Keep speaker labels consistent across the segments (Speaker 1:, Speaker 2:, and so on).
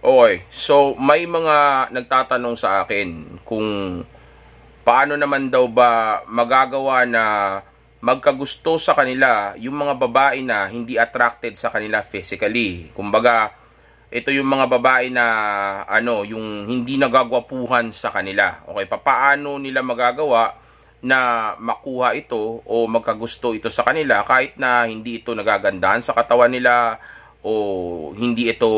Speaker 1: Okay, so may mga nagtatanong sa akin kung paano naman daw ba magagawa na magkagusto sa kanila yung mga babae na hindi attracted sa kanila physically. Kumbaga, ito yung mga babae na yung hindi nagagwapuhan sa kanila. Okay, paano nila magagawa na makuha ito o magkagusto ito sa kanila kahit na hindi ito nagagandahan sa katawan nila o hindi ito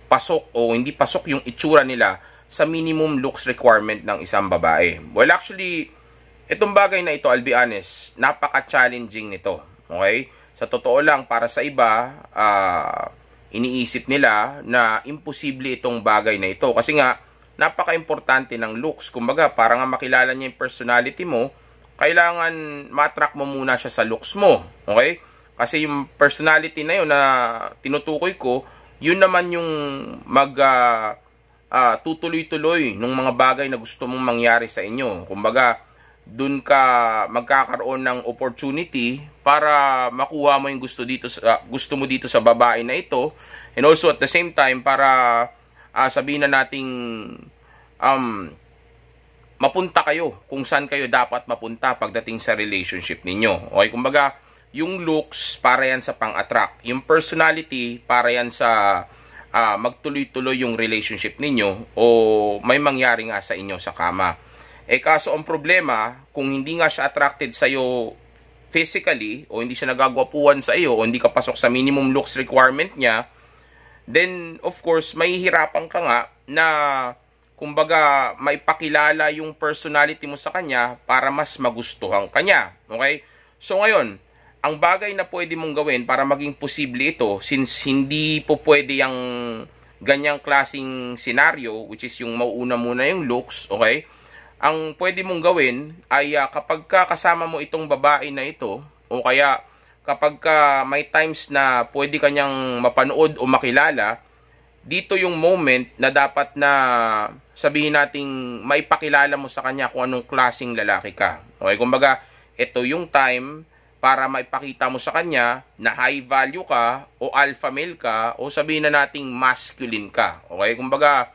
Speaker 1: pasok o hindi pasok yung itsura nila sa minimum looks requirement ng isang babae. Well, actually, itong bagay na ito, I'll be honest, napaka-challenging nito. Okay? Sa totoo lang, para sa iba, iniisip nila na imposible itong bagay na ito. Kasi nga, napaka-importante ng looks. Kumbaga, para nga makilala niya yung personality mo, kailangan ma-attract mo muna siya sa looks mo. Okay? Kasi yung personality na yun na tinutukoy ko, yun naman yung tutuloy-tuloy ng mga bagay na gusto mong mangyari sa inyo. Kumbaga, dun ka magkakaroon ng opportunity para makuha mo yung gusto mo dito sa babae na ito, and also at the same time para sabihin na nating mapunta kayo kung saan kayo dapat mapunta pagdating sa relationship ninyo. Okay, kumbaga, yung looks para yan sa pang-attract, yung personality para yan sa magtuloy-tuloy yung relationship ninyo o may mangyari nga sa inyo sa kama. Kaso ang problema, kung hindi nga siya attracted sa iyo physically o hindi siya nagagwapuhan sa iyo o hindi ka pasok sa minimum looks requirement niya, then of course mahihirapan ka nga na kumbaga maipakilala yung personality mo sa kanya para mas magustuhan kanya. Okay? So ngayon, ang bagay na pwede mong gawin para maging posible ito, since hindi po pwede yung ganyang klaseng scenario, which is yung mauuna muna yung looks, okay? Ang pwede mong gawin ay kapag kasama mo itong babae na ito, o kaya kapag may times na pwede kanyang mapanood o makilala, dito yung moment na dapat na sabihin nating maipakilala mo sa kanya kung anong klaseng lalaki ka. Okay? Kumbaga, ito yung time para maipakita mo sa kanya na high value ka o alpha male ka o sabihin na nating masculine ka. Okay? Kumbaga,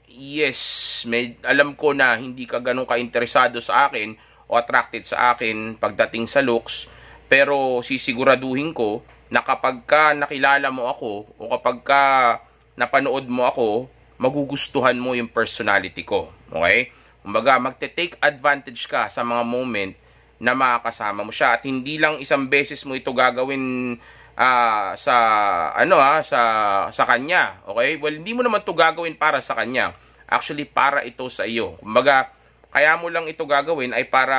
Speaker 1: yes, alam ko na hindi ka ganun ka-interesado sa akin o attracted sa akin pagdating sa looks, pero sisiguraduhin ko na kapag ka nakilala mo ako o kapag ka napanood mo ako, magugustuhan mo yung personality ko. Okay? Kumbaga, magte-take advantage ka sa mga moment na makakasama mo siya at hindi lang isang beses mo ito gagawin sa kanya. Okay? Well, hindi mo naman ito gagawin para sa kanya. Actually, para ito sa iyo. Kumbaga, kaya mo lang ito gagawin ay para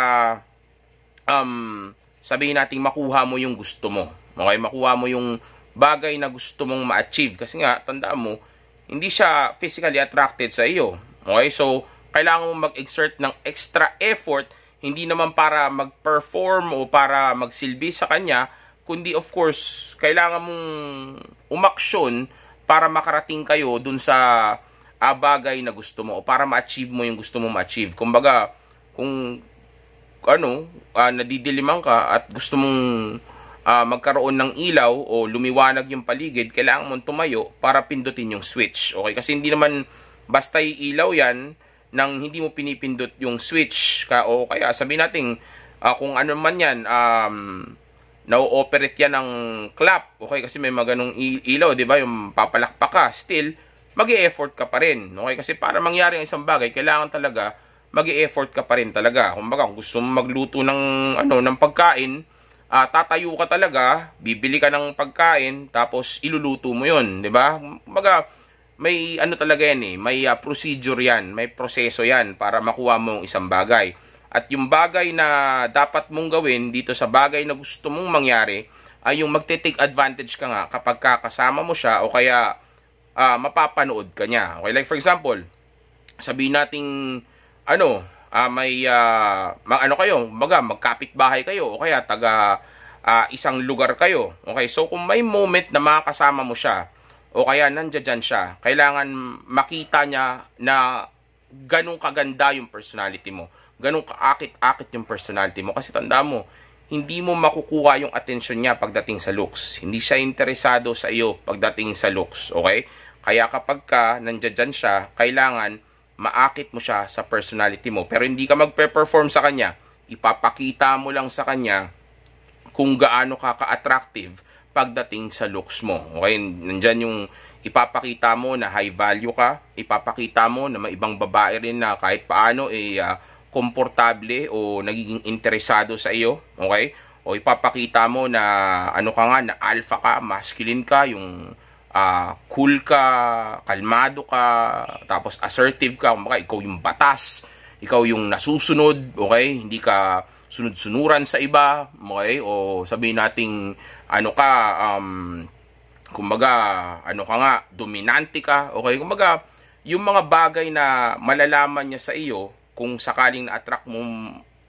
Speaker 1: sabihin nating makuha mo yung gusto mo. Okay? Makuha mo yung bagay na gusto mong ma-achieve. Kasi nga, tandaan mo, hindi siya physically attracted sa iyo. Okay? So, kailangan mo mag-exert ng extra effort, hindi naman para mag-perform o para magsilbi sa kanya, kundi of course, kailangan mong umaksyon para makarating kayo dun sa bagay na gusto mo o para ma-achieve mo yung gusto mo ma-achieve. Kumbaga, kung nadidiliman ka at gusto mong magkaroon ng ilaw o lumiwanag yung paligid, kailangan mong tumayo para pindutin yung switch. Okay? Kasi hindi naman basta ilaw yan nang hindi mo pinipindot yung switch o kaya sabihin natin kung ano man yan na-operate yan ng clap, okay, kasi may mga ganong ilaw, di ba, yung papalakpak ka, still mag-e-effort ka pa rin, okay, kasi para mangyari ang isang bagay kailangan talaga mag-e-effort ka pa rin talaga. Kumbaga, kung gusto mo magluto ng pagkain, tatayo ka talaga, bibili ka ng pagkain tapos iluluto mo yun, di ba? Kumbaga, may talaga yan may procedure yan, may proseso yan para makuha mo ang isang bagay. At yung bagay na dapat mong gawin dito sa bagay na gusto mong mangyari ay yung magte-take advantage ka nga kapag kakasama mo siya o kaya mapapanood ka niya. Okay, like for example, sabihin nating kayo, magkapit-bahay kayo o kaya taga isang lugar kayo. Okay, so kung may moment na makakasama mo siya o kaya nandiyan siya, kailangan makita niya na ganun kaganda yung personality mo. Ganun kaakit-akit yung personality mo. Kasi tanda mo, hindi mo makukuha yung atensyon niya pagdating sa looks. Hindi siya interesado sa iyo pagdating sa looks. Okay? Kaya kapag nandiyan dyan siya, kailangan maakit mo siya sa personality mo. Pero hindi ka magpe-perform sa kanya. Ipapakita mo lang sa kanya kung gaano ka ka-attractive pagdating sa looks mo. Okay? Nandyan yung ipapakita mo na high value ka. Ipapakita mo na may ibang babae rin na kahit paano komportable o nagiging interesado sa iyo. Okay? O ipapakita mo na ano ka nga, na alpha ka, masculine ka, yung cool ka, kalmado ka, tapos assertive ka. Kumbaga, ikaw yung batas, ikaw yung nasusunod, okay? Hindi ka sunod-sunuran sa iba, okay? O sabihin nating ano ka, kumbaga, ano ka nga, dominante ka, okay? Kumbaga, yung mga bagay na malalaman niya sa iyo, kung sakaling na-attract mo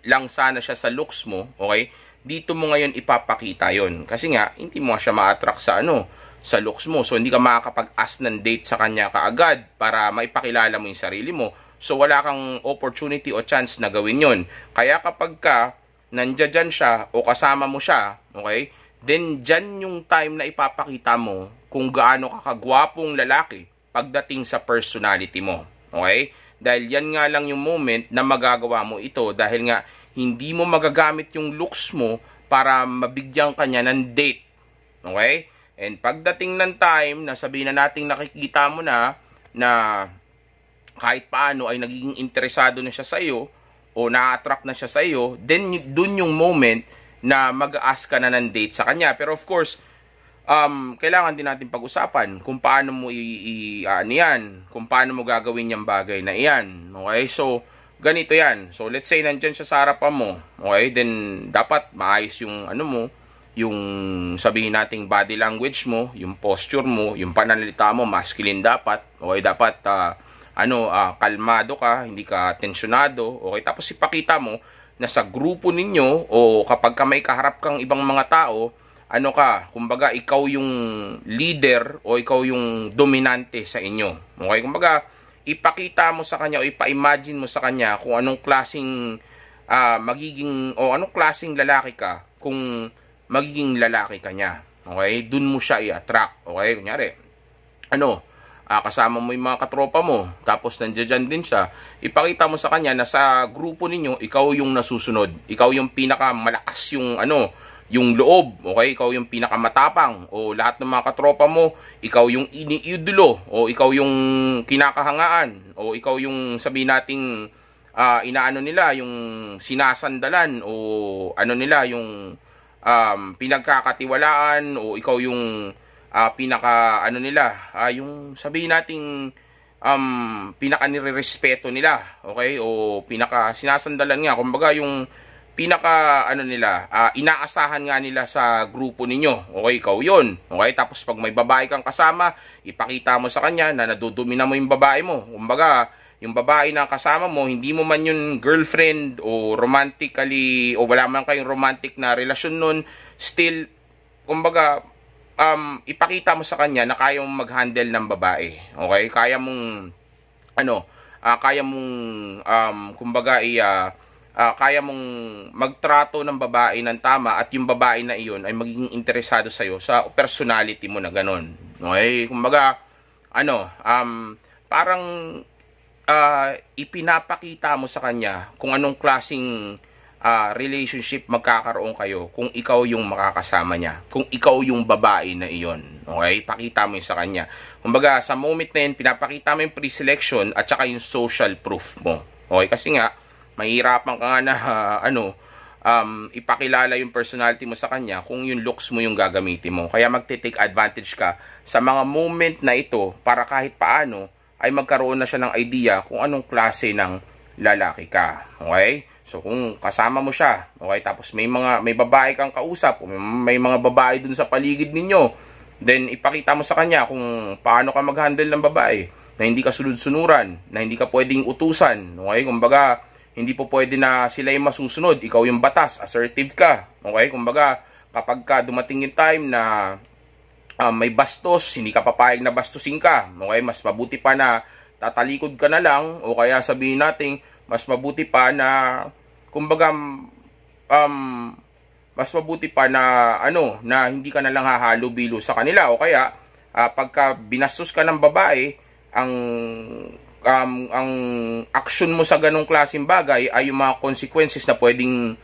Speaker 1: lang sana siya sa looks mo, okay? Dito mo ngayon ipapakita yon. Kasi nga, hindi mo siya ma-attract sa sa looks mo. So, hindi ka makakapag-ask ng date sa kanya kaagad para maipakilala mo yung sarili mo. So, wala kang opportunity o chance na gawin yon. Kaya kapag nandiyan siya o kasama mo siya, okay, then dyan yung time na ipapakita mo kung gaano ka kagwapong lalaki pagdating sa personality mo. Okay? Dahil yan nga lang yung moment na magagawa mo ito dahil nga hindi mo magagamit yung looks mo para mabigyan kanya ng date. Okay? And pagdating ng time na sabihin na nating nakikita mo na kahit paano ay nagiging interesado na siya sa iyo o na-attract na siya sa iyo, then dun yung moment na mag-ask ka na ng date sa kanya. Pero of course, kailangan din natin pag-usapan kung paano mo yan, kung paano mo gagawin yung bagay na iyan. Okay? So, ganito yan. So, let's say nandyan siya sa harapan mo. Okay? Then, dapat maayos yung yung sabihin nating body language mo, yung posture mo, yung pananalita mo, masculine dapat. Okay, dapat kalmado ka, hindi ka tensyonado. Okay, tapos ipakita mo na sa grupo ninyo o kapag ka may kaharap kang ibang mga tao, kumbaga ikaw yung leader o ikaw yung dominante sa inyo. Okay, kumbaga ipakita mo sa kanya o ipa-imagine mo sa kanya kung anong klaseng anong klaseng lalaki ka kung magiging lalaki ka niya. Okay? Dun mo siya i-attract. Okay? Kunyari, kasama mo yung mga katropa mo, tapos nandiyan din siya, ipakita mo sa kanya na sa grupo ninyo, ikaw yung nasusunod. Ikaw yung pinakamalakas yung loob. Okay? Ikaw yung pinakamatapang. O lahat ng mga katropa mo, ikaw yung iniidolo. O ikaw yung kinakahangaan. O ikaw yung sabihin nating nila, yung sinasandalan. O yung pinagkakatiwalaan o ikaw yung yung sabihin nating pinaka nirerespeto nila, okay? O pinaka sinasandalan nga, kumbaga yung pinaka inaasahan nga nila sa grupo ninyo. Okay, ikaw yun. Okay, tapos pag may babae kang kasama, ipakita mo sa kanya na nadudumi na mo yung babae mo. Kumbaga, yung babae na kasama mo, hindi mo man yun girlfriend o romantically, o wala man kayong romantic na relasyon nun, still, kumbaga, ipakita mo sa kanya na kaya mong mag-handle ng babae. Okay? Kaya mong, kaya mong magtrato ng babae ng tama at yung babae na iyon ay magiging interesado sa'yo sa personality mo na ganon. Okay? Kumbaga, parang, ipinapakita mo sa kanya kung anong klaseng relationship magkakaroon kayo kung ikaw yung makakasama niya, kung ikaw yung babae na iyon. Okay? Pakita mo yun sa kanya. Kumbaga, sa moment na yun, pinapakita mo yung pre-selection at saka yung social proof mo. Okay? Kasi nga, mahirapan ka nga na ipakilala yung personality mo sa kanya kung yung looks mo yung gagamitin mo. Kaya magte-take advantage ka sa mga moment na ito para kahit paano ay magkaroon na siya ng idea kung anong klase ng lalaki ka. Okay? So, kung kasama mo siya, okay, tapos may babae kang kausap, may mga babae dun sa paligid ninyo, then ipakita mo sa kanya kung paano ka mag-handle ng babae, na hindi ka sunod-sunuran, na hindi ka pwedeng utusan. Okay? Kumbaga, hindi po pwede na sila yung masusunod. Ikaw yung batas, assertive ka. Okay? Kumbaga, kapag ka dumating yung time na may bastos, hindi ka papayag na bastusin ka. Okay? Mas mabuti pa na tatalikod ka na lang, o kaya sabihin natin, mas mabuti pa na, kumbaga, mas mabuti pa na, na hindi ka na lang hahalo-bilo sa kanila, o kaya, pagka binastos ka ng babae, ang action mo sa ganong klaseng bagay ay yung mga consequences na pwedeng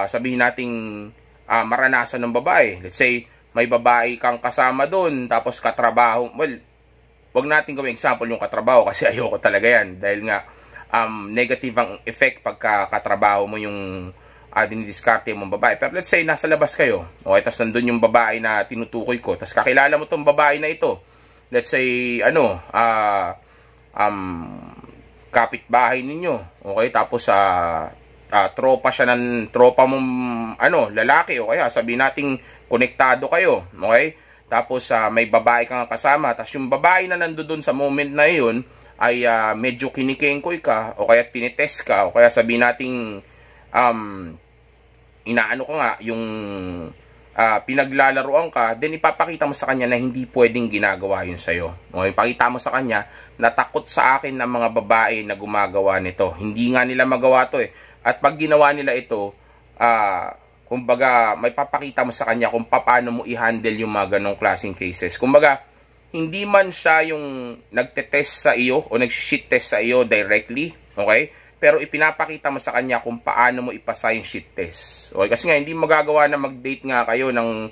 Speaker 1: sabihin nating maranasan ng babae. Let's say, may babae kang kasama doon, tapos katrabaho, well, wag natin gawing example yung katrabaho kasi ayoko talaga yan. Dahil nga, negative ang effect pagka katrabaho mo yung dinidiskarte mong babae. Pero let's say, nasa labas kayo. Okay, tapos nandun yung babae na tinutukoy ko. Tapos kakilala mo tong babae na ito. Let's say, kapitbahay ninyo. Okay, tapos tropa siya ng tropa mong lalaki. O kaya sabihin nating konektado kayo. Okay? Tapos may babae kang kasama, tapos yung babae na nandoon sa moment na yun ay medyo kinikengkoy ka o kaya tinitest ka o kaya sabihin nating inaano ka nga yung pinaglalaruan ka, then ipapakita mo sa kanya na hindi pwedeng ginagawa yun sa'yo. O ipakita mo sa kanya na takot sa akin ng mga babae na gumagawa nito. Hindi nga nila magawa to eh. At pag ginawa nila ito, kumbaga, may papakita mo sa kanya kung paano mo i-handle yung mga ganong klaseng cases. Kumbaga, hindi man siya yung nagtetest sa iyo o nag-shit test sa iyo directly, okay? Pero ipinapakita mo sa kanya kung paano mo ipasa yung shit test. Okay? Kasi nga, hindi magagawa na mag-date nga kayo ng,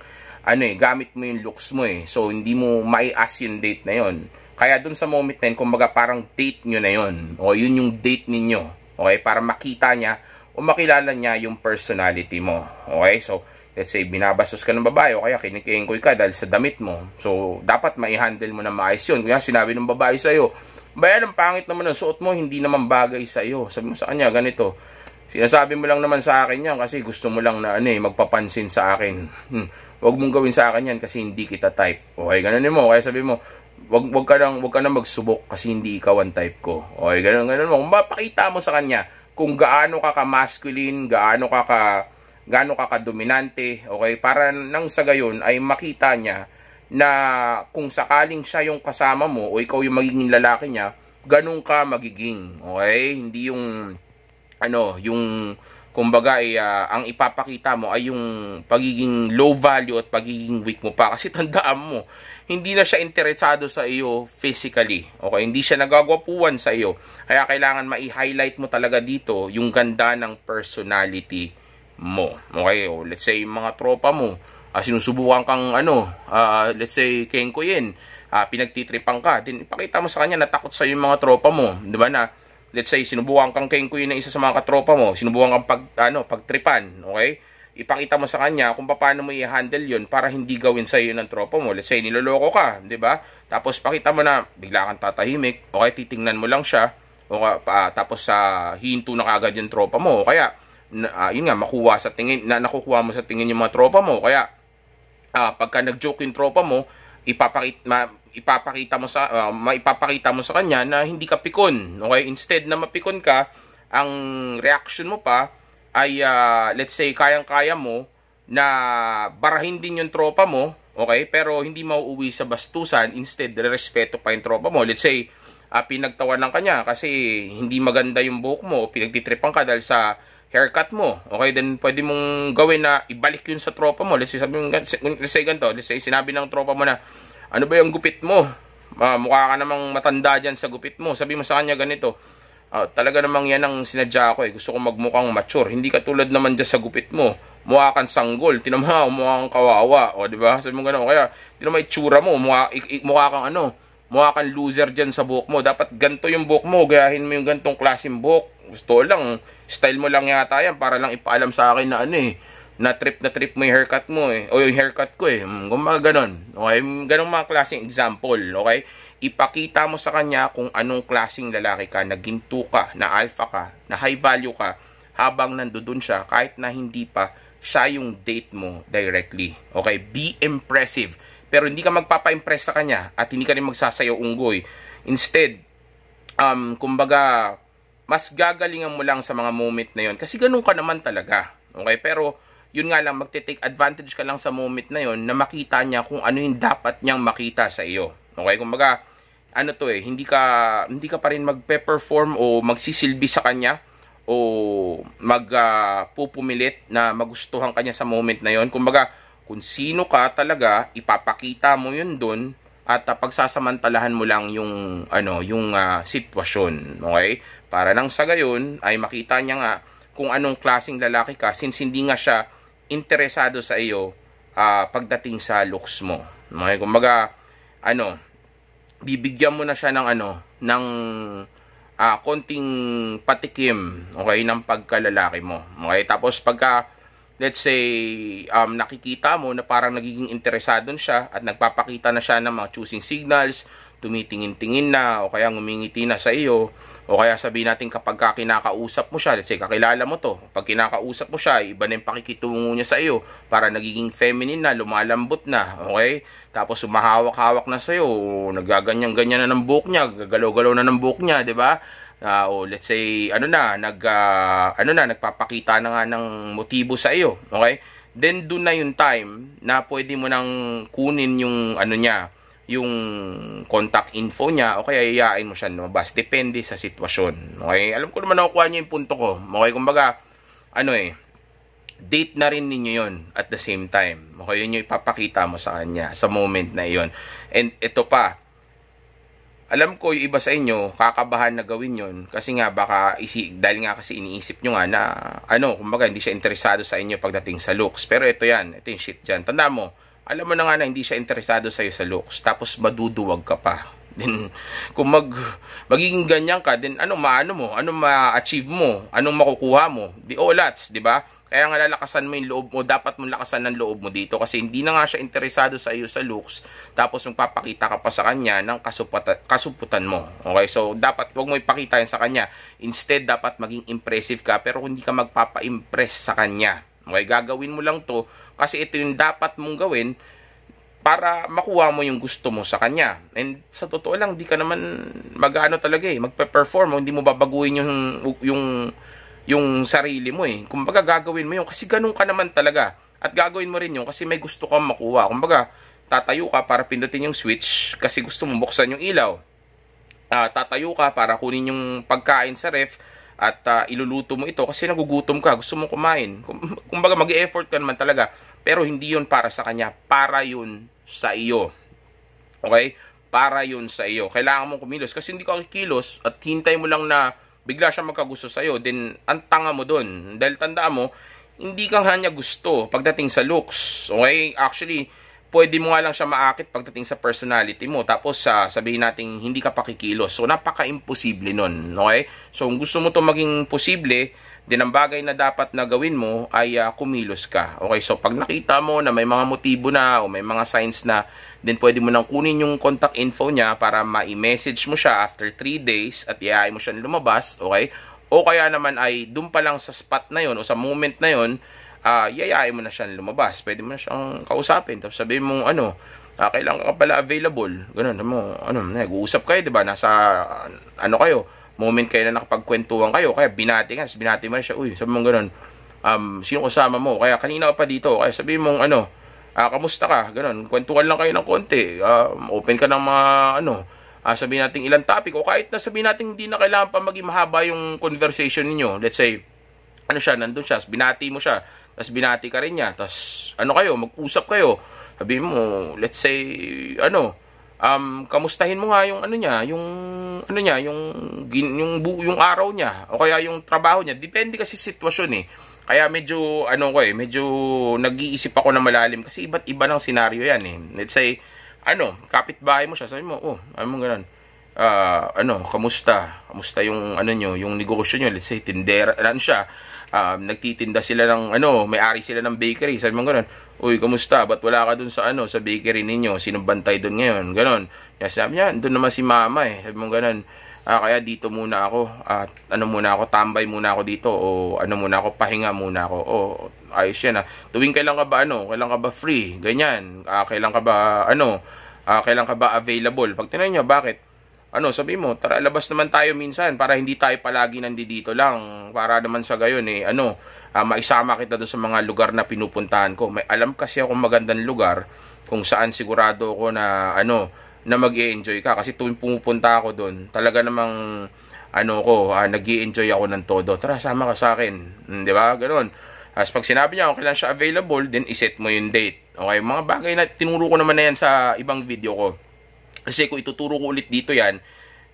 Speaker 1: gamit mo yung looks mo eh. So, hindi mo mai-ask yung date na yon. Kaya dun sa moment na yun, kumbaga, parang date nyo na yun. O, yun yung date ninyo. Okay? Para makita niya o makilala niya yung personality mo. Okay? So, let's say, binabastos ka ng babae o kaya kinikengkoy ka dahil sa damit mo. So, dapat mai-handle mo na maayos yun. Kaya sinabi ng babae sa'yo, bayan, ang pangit naman ng suot mo, hindi naman bagay sa'yo. Sabi mo sa kanya, ganito. Sinasabi mo lang naman sa akin yan kasi gusto mo lang na magpapansin sa akin. Huwag mong gawin sa akin yan kasi hindi kita type. Okay, ganonin mo. Kaya sabi mo, wag ka nang magsubok kasi hindi ikaw ang type ko. Okay, ganun mo. Mapakita mo sa kanya kung gaano ka ka-masculine, gaano ka ka-dominante, okay? Para nang sa gayon ay makita niya na kung sakaling siya yung kasama mo o ikaw yung magiging lalaki niya, ganun ka magiging, okay? Hindi yung yung kumbaga ang ipapakita mo ay yung pagiging low value at pagiging weak mo pa kasi tandaan mo, hindi na siya interesado sa iyo physically. Okay, hindi siya nagagwapuan sa iyo. Kaya kailangan mai-highlight mo talaga dito yung ganda ng personality mo. Okay, let's say mga tropa mo, sinusubukan kang let's say kengkoyin, pinagtitripan ka, din ipakita mo sa kanya na takot sa yung mga tropa mo, 'di ba na let's say sinubukan kang kengkoyin ng isa sa mga katropa mo, sinubukan kang pagtripan, okay? Ipakita mo sa kanya kung paano mo i-handle 'yon para hindi gawin sa iyo ng tropa mo. Let's say niloloko ka, 'di ba? Tapos pakita mo na bigla kang tatahimik, okay, titingnan mo lang siya, o tapos hihinto na kagad yung tropa mo. Kaya yun nga makuha sa tingin na nakukuha mo sa tingin yung mga tropa mo. Kaya pagka nag-joke yung tropa mo, maipapakita mo sa kanya na hindi ka pikon. Okay? Instead na mapikon ka, ang reaction mo pa ay let's say kayang-kaya mo na barahin din yung tropa mo, okay? Pero hindi mauuwi sa bastusan, instead respeto pa yung tropa mo. Let's say pinagtawanan ka niya kasi hindi maganda yung buhok mo, pinagtitripan ka dahil sa haircut mo. Okay, then pwede mong gawin na ibalik yun sa tropa mo. Let's say ganito, let's say sinabi ng tropa mo na, ano ba yung gupit mo? Mukha ka namang matanda dyan sa gupit mo. Sabi mo sa kanya ganito, talaga namang yan ang sinadya ko eh. Gusto kong magmukhang mature. Hindi ka tulad naman dyan sa gupit mo. Mukha kang sanggol. Tinama, mukha kang kawawa. O, diba? Sabi mo gano'n. Kaya, tinama itsura mo. Mukha kang mukha kang loser dyan sa buhok mo. Dapat ganito yung buhok mo. Gayahin mo yung gantong klaseng buhok. Gusto lang. Style mo lang yata yan. Para lang ipaalam sa akin na na trip mo yung haircut mo eh. O yung haircut ko eh. Kung mga ganon. Okay? Ganong mga klaseng example. Okay? Ipakita mo sa kanya kung anong klaseng lalaki ka, na ginto ka, na alpha ka, na high value ka, habang nandoon siya, kahit na hindi pa siya yung date mo directly. Okay? Be impressive. Pero hindi ka magpapa-impress sa kanya at hindi ka rin magsasayaw unggoy. Instead, kumbaga, mas gagalingan mo lang sa mga moment na yon. Kasi ganun ka naman talaga. Okay? Pero, yun nga lang, magte-take advantage ka lang sa moment na yon na makita niya kung ano yung dapat niyang makita sa iyo. Okay? Kumbaga, hindi ka pa rin magpe-perform o magsisilbi sa kanya o pupumilit na magustuhan kanya sa moment na yon. Kumbaga, kung sino ka talaga, ipapakita mo yun dun at pagsasamantalahan mo lang yung sitwasyon, okay? Para nang sa gayon ay makita niya nga kung anong klaseng lalaki ka, since hindi nga siya interesado sa iyo pagdating sa looks mo. Okay, kumbaga bibigyan mo na siya ng konting patikim, okay, ng pagkalalaki mo. Okay? Tapos pagka let's say nakikita mo na parang nagiging interesado siya at nagpapakita na siya ng mga choosing signals, tumitingin-tingin na o kaya ngumingiti na sa iyo, o kaya sabihin natin kapag kinakausap mo siya, let's say kakilala mo to, pag kinakausap mo siya, iba na yung pakikitungo niya sa iyo, para nagiging feminine na, lumalambot na, okay? Tapos sumahawak-hawak na sa iyo, nagaganyan-ganyan na ng buhok niya, gagalaw-galaw na ng buhok niya, 'di ba? O let's say nagpapakita na nga ng motibo sa iyo, okay? Then doon na yung time na pwede mo nang kunin yung yung contact info niya, o kaya iyain mo siya lumabas, depende sa sitwasyon, okay? Alam ko naman nakukuha niyo yung punto ko, okay? Kumbaga date na rin ninyo yon at the same time. Okay, yun yung ipapakita mo sa kanya sa moment na yon. And ito pa, alam ko yung iba sa inyo, kakabahan na gawin yon kasi nga baka, dahil nga kasi iniisip nyo nga na, kumbaga hindi siya interesado sa inyo pagdating sa looks. Pero ito yan, ito yung shit dyan. Tanda mo, alam mo na nga na hindi siya interesado sa iyo sa looks, tapos maduduwag ka pa. Then, kung magiging ganyan ka, then anong ma-achieve mo? Anong makukuha mo? Di olats, di ba? Kaya nga lalakasan mo yung loob mo, dapat mong lakasan ng loob mo dito kasi hindi na nga siya interesado sa iyo sa looks, tapos magpapakita ka pa sa kanya ng kasuputan mo. Okay, so dapat wag mo ipakita yan sa kanya. Instead, dapat maging impressive ka pero hindi ka magpapa-impress sa kanya. Okay, gagawin mo lang to kasi ito yung dapat mong gawin para makuha mo yung gusto mo sa kanya. And sa totoo lang, di ka naman magpe-perform, hindi mo babaguhin yung sarili mo eh. Kumbaga gagawin mo yun kasi ganun ka naman talaga. At gagawin mo rin yun kasi may gusto kang makuha. Kumbaga, tatayo ka para pindutin yung switch kasi gusto mo buksan yung ilaw. Tatayo ka para kunin yung pagkain sa ref at iluluto mo ito kasi nagugutom ka, gusto mo kumain. Kumbaga mag-e-effort ka naman talaga. Pero hindi yun para sa kanya, para yun sa iyo. Okay? Para yun sa iyo. Kailangan mong kumilos kasi hindi ka kikilos at hintay mo lang na bigla siya magkagusto sa'yo, then ang tanga mo dun. Dahil tandaan mo, hindi kang kanya gusto pagdating sa looks. Okay? Actually, pwede mo nga lang siya maakit pagdating sa personality mo. Tapos sabihin natin, hindi ka pakikilos. So, napaka-imposible nun. Okay? So, kung gusto mo to maging posible, din ang bagay na dapat na gawin mo ay kumilos ka. Okay? So, pag nakita mo na may mga motibo na o may mga signs na, then pwede mo nang kunin yung contact info niya para ma-message mo siya after 3 days at iayain mo siya lumabas, okay? O kaya naman ay doon pa lang sa spot na yon o sa moment na yon, iayain mo na siya lumabas. Pwede mo na siyang kausapin. Tapos sabihin mo, kailangan ka pala available. Ganun, nag-uusap kayo, diba? Nasa, kayo, moment kayo na nakapagkwentuhan kayo, kaya binati mo na siya, sabi mo ganun, sino kasama mo? Kaya kanina ka pa dito, kaya sabihin mo, kamusta ka? Ganun, kwentuhan lang kayo ng konti. Open ka ng mga, sabihin natin ilang topic. O kahit na sabihin natin hindi na kailangan pa maging mahaba yung conversation niyo. Let's say, nandun siya, binati mo siya. Tapos binati ka rin niya. Tapos, kayo, mag-usap kayo. Sabihin mo, let's say, kamustahin mo nga yung yung araw niya. O kaya yung trabaho niya. Depende kasi sitwasyon eh. Kaya medyo, medyo nag-iisip ako na malalim kasi iba't iba ng senaryo yan eh. Let's say, kapitbahay mo siya, sabi mo, ganun. Kamusta? Kamusta yung, yung negosyo nyo? Let's say, tindera, siya. Nagtitinda sila ng, may-ari sila ng bakery. Sabi mo ganun, kamusta? Ba't wala ka dun sa, sa bakery ninyo? Sinong bantay dun ngayon? Ganun. Kaya sabi niya, dun naman si mama eh. Sabi mo ganun. Kaya dito muna ako, tambay muna ako dito, o muna ako, pahinga muna ako, ayos yan tuwing kailan ka ba, kailan ka ba free, ganyan, kailan ka ba, kailan ka ba available, pag tinanong niya, bakit, sabi mo, tara, labas naman tayo minsan, para hindi tayo palagi nandito lang, para naman sa gayon, maisama kita doon sa mga lugar na pinupuntahan ko, may alam kasi ako magandang lugar, kung saan sigurado ko na, na mag-i-enjoy ka kasi tuwing pumupunta ako doon talaga namang nag-i-enjoy ako ng todo. Tara, sama ka sa akin, di ba? Ganoon. As pag sinabi niya kailan siya available, then iset mo yung date. Okay, mga bagay na tinuro ko naman na yan sa ibang video ko. Kasi kung ituturo ko ulit dito yan,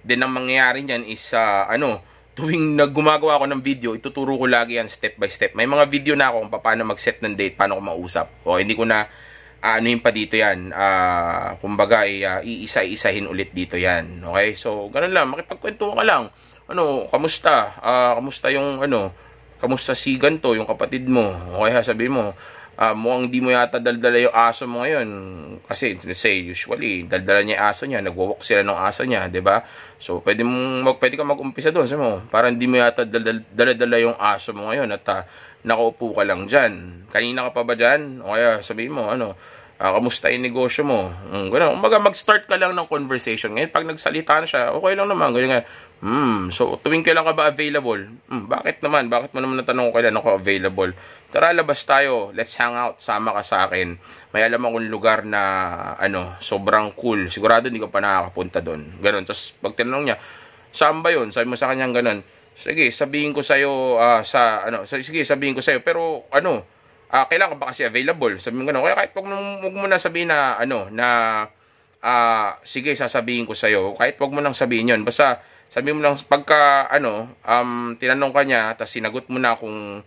Speaker 1: then ang mangyayari niyan is, tuwing gumagawa ako ng video, ituturo ko lagi yan step by step. May mga video na ako kung paano mag-set ng date, paano ko mausap. O hindi ko na anuhin pa dito yan. Kumbaga, iisa-isahin ulit dito yan. Okay? So, ganun lang. Makipagkwento ka lang. Kamusta? Kamusta yung, kamusta si ganto, yung kapatid mo? Okay ha, sabi mo, mukhang di mo yata daldala yung aso mo ngayon. Kasi, let's say, usually, daldala niya yung aso niya, nagwawalk sila ng aso niya, di ba? So, pwede ka mag-umpisa doon, sabi mo, parang di mo yata dala-dala yung aso mo ngayon at nakaupo ka lang dyan. Kanina ka pa ba dyan? O kaya, sabihin mo, kamusta yung negosyo mo? Ganun. Umaga, mag-start ka lang ng conversation. Ngayon, pag nagsalita na siya, okay lang naman. Ganyan nga. So, tuwing kailan ka ba available? Bakit naman? Bakit mo naman natanong ko kailan ako available? Tara, labas tayo. Let's hang out. Sama ka sa akin. May alam akong lugar na, sobrang cool. Sigurado hindi ka pa nakakapunta doon. Ganun. Tapos, pag tinanong niya, saan ba yun? Sabi mo sa kanyang ganun. Sige, sabihin ko sa'yo, sige, sabihin ko sa'yo. Pero, kailan ka ba kasi available? Sabi mo ganun. Kaya kahit wag mo na sabihin na, sige, sasabihin ko sa'yo. Kahit wag mo nang sabihin yun. Basta, sabi mo lang, pagka, tinanong ka niya, tapos sinagot mo na kung,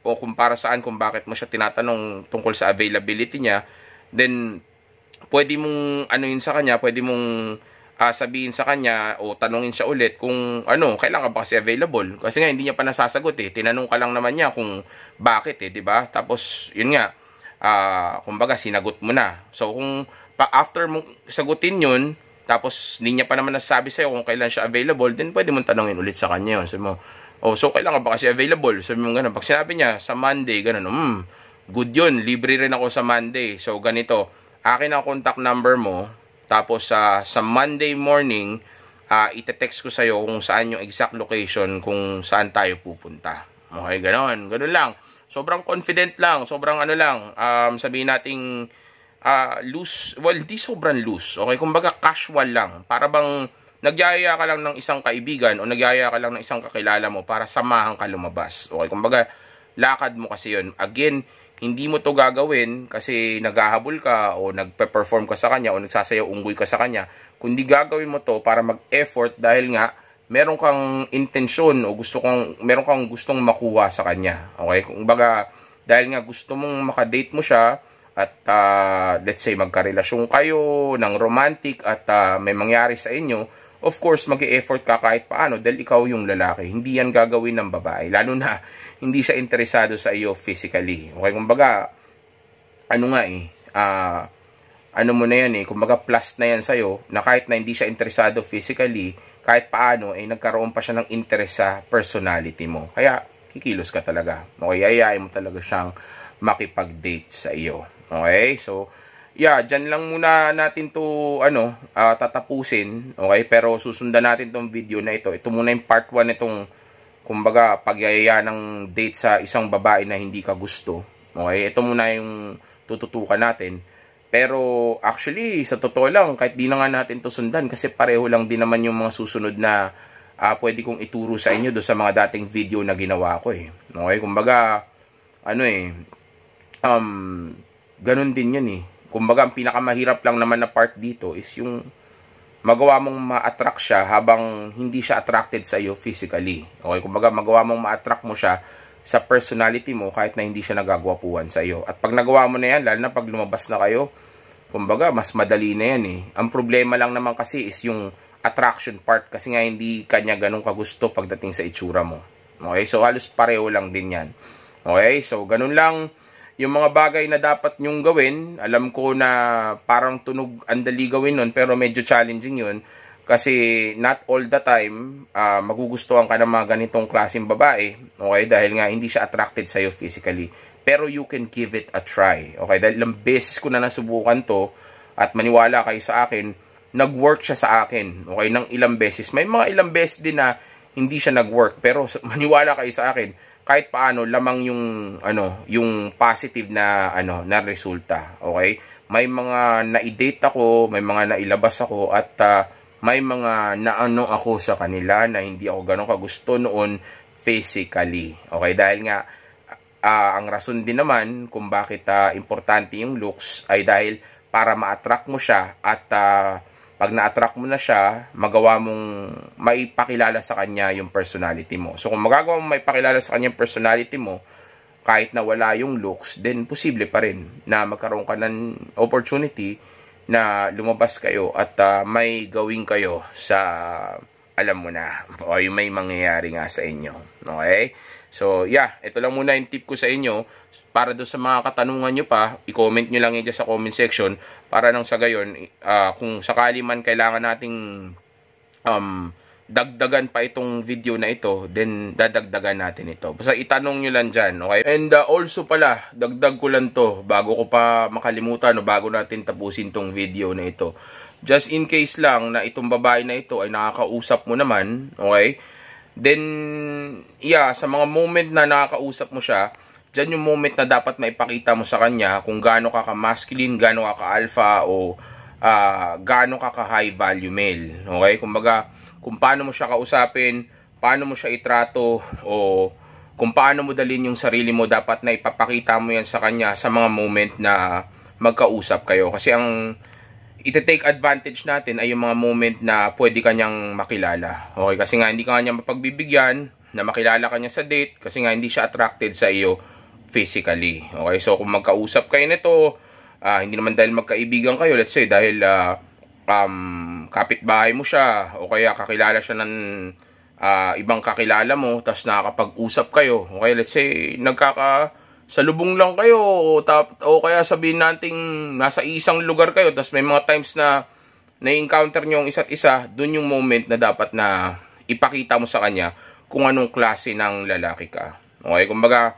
Speaker 1: kung para saan, kung bakit mo siya tinatanong tungkol sa availability niya, then, pwede mong, yun sa kanya, pwede mong, sabihin sa kanya, o tanungin siya ulit, kung, kailan ka ba kasi available? Kasi nga, hindi niya pa nasasagot tinanong ka lang naman niya kung bakit di ba? Tapos, yun nga, kumbaga, sinagot mo na. So, kung, after mong sagutin yun, tapos, hindi niya pa naman nasabi sa'yo kung kailan siya available, then pwede mong tanongin ulit sa kanya yun. Sabi mo, so kailan ka ba kasi available? Sabi mo gano'n. Pag sinabi niya, sa Monday, gano'n, good yun, libre rin ako sa Monday. So, ganito, akin ang contact number mo, tapos sa Monday morning, ite-text ko sa'yo kung saan yung exact location, kung saan tayo pupunta. Okay, gano'n. Gano'n lang. Sobrang confident lang, sobrang sabihin nating, loose, well, di sobrang loose, okay? Kumbaga, casual lang. Para bang nagyaya ka lang ng isang kaibigan o nagyaya ka lang ng isang kakilala mo para samahan ka lumabas. Okay? Kumbaga, lakad mo kasi yun. Again, hindi mo to gagawin kasi naghahabol ka o nagpe-perform ka sa kanya o nagsasayaw unggoy ka sa kanya. Kundi gagawin mo to para mag-effort dahil nga meron kang intensyon o meron kang gustong makuha sa kanya. Okay? Kumbaga, dahil nga gusto mong makadate mo siya, at let's say magkarelasyon kayo ng romantic at may mangyari sa inyo, of course mag-e-effort ka kahit paano dahil ikaw yung lalaki. Hindi yan gagawin ng babae, lalo na hindi siya interesado sa iyo physically. Okay, kumbaga mo na yan kumbaga plus na yan sa'yo na kahit na hindi siya interesado physically, kahit paano nagkaroon pa siya ng interest sa personality mo. Kaya kikilos ka talaga. Okay, yayain mo talaga siyang makipag-date sa iyo. Okay, so, dyan lang muna natin to, tatapusin, okay, pero susundan natin tong video na ito. Ito muna yung part 1 itong, kumbaga, pagyayaya ng date sa isang babae na hindi ka gusto. Okay, ito muna yung tututukan natin. Pero, actually, sa totoo lang, kahit di na nga natin to sundan, kasi pareho lang din naman yung mga susunod na pwede kong ituro sa inyo do sa mga dating video na ginawa ko Okay, kumbaga, ganun din yun Kumbaga, ang pinakamahirap lang naman na part dito is yung magawa mong ma-attract siya habang hindi siya attracted sa iyo physically. Okay, kumbaga, magawa mong ma-attract mo siya sa personality mo kahit na hindi siya nagagwapuhan sa iyo. At pag nagawa mo na yan, lalo na pag lumabas na kayo, kumbaga, mas madali na yan Ang problema lang naman kasi is yung attraction part kasi nga hindi kanya ganun kagusto pagdating sa itsura mo. Okay, so halos pareho lang din yan. Okay, so ganun lang yung mga bagay na dapat nyong gawin. Alam ko na parang tunog andali gawin nun, pero medyo challenging yun. Kasi not all the time, magugustuhan ka ng mga ganitong klaseng babae. Okay? Dahil nga hindi siya attracted sa'yo physically. Pero you can give it a try. Okay? Dahil ilang beses ko na nasubukan to, at maniwala kayo sa akin, nag-work siya sa akin. Okay? Nang ilang beses. May mga ilang beses din na hindi siya nag-work. Pero maniwala kayo sa akin, kahit paano lamang yung positive na na resulta. Okay? May mga na-date ako, may mga nailabas ako at may mga ako sa kanila na hindi ako ganun kagusto noon physically. Okay? Dahil nga ang rason din naman kung bakit importante yung looks ay dahil para ma-attract mo siya at pag na-attract mo na siya, magawa mong maipakilala sa kanya yung personality mo. So, kung magagawa mo maipakilala sa kanya yung personality mo, kahit na wala yung looks, then posible pa rin na magkaroon ka ng opportunity na lumabas kayo at may gawin kayo sa alam mo na o yung may mangyayari nga sa inyo. Okay? So, yeah, ito lang muna yung tip ko sa inyo. Para doon sa mga katanungan nyo pa, i-comment nyo lang yun dyan sa comment section para nang sa gayon, kung sakali man kailangan nating dagdagan pa itong video na ito, then dadagdagan natin ito. Basta itanong nyo lang dyan, okay? And also pala, dagdag ko lang to bago ko pa makalimutan o bago natin tapusin tong video na ito. Just in case lang na itong babae na ito ay nakakausap mo naman, okay? Then, yeah, sa mga moment na nakakausap mo siya, dyan yung moment na dapat maipakita mo sa kanya kung gaano ka ka-masculine, gaano ka ka-alpha, o gaano ka ka-high value male. Okay? Kumbaga, kung paano mo siya kausapin, paano mo siya itrato, o kung paano mo dalhin yung sarili mo, dapat na ipapakita mo yan sa kanya sa mga moment na magkausap kayo. Kasi ang ite-take advantage natin ay yung mga moment na pwede kanyang makilala. Okay? Kasi nga, hindi ka niya mapagbibigyan na makilala kanya sa date kasi nga hindi siya attracted sa iyo physically. Okay? So, kung magkausap kayo nito, hindi naman dahil magkaibigan kayo, let's say, dahil kapitbahay mo siya, o kaya kakilala siya ng ibang kakilala mo, tapos nakakapag-usap kayo. Okay? Let's say, salubong lang kayo, o kaya sabihin nating nasa isang lugar kayo, tapos may mga times na na-encounter nyo ang isa't isa, dun yung moment na dapat na ipakita mo sa kanya kung anong klase ng lalaki ka. Okay? Kumbaga,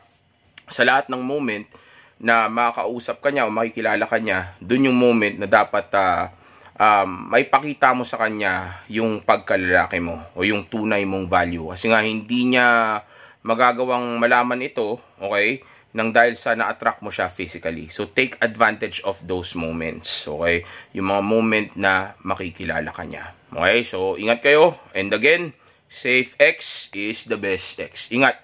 Speaker 1: sa lahat ng moment na makakausap ka niya o makikilala ka niya, dun yung moment na dapat may pakita mo sa kanya yung pagkalalaki mo o yung tunay mong value. Kasi nga hindi niya magagawang malaman ito, okay, nang dahil sa na-attract mo siya physically. So, take advantage of those moments, okay? Yung mga moment na makikilala ka niya. Okay? So, ingat kayo. And again, safe X is the best X. Ingat!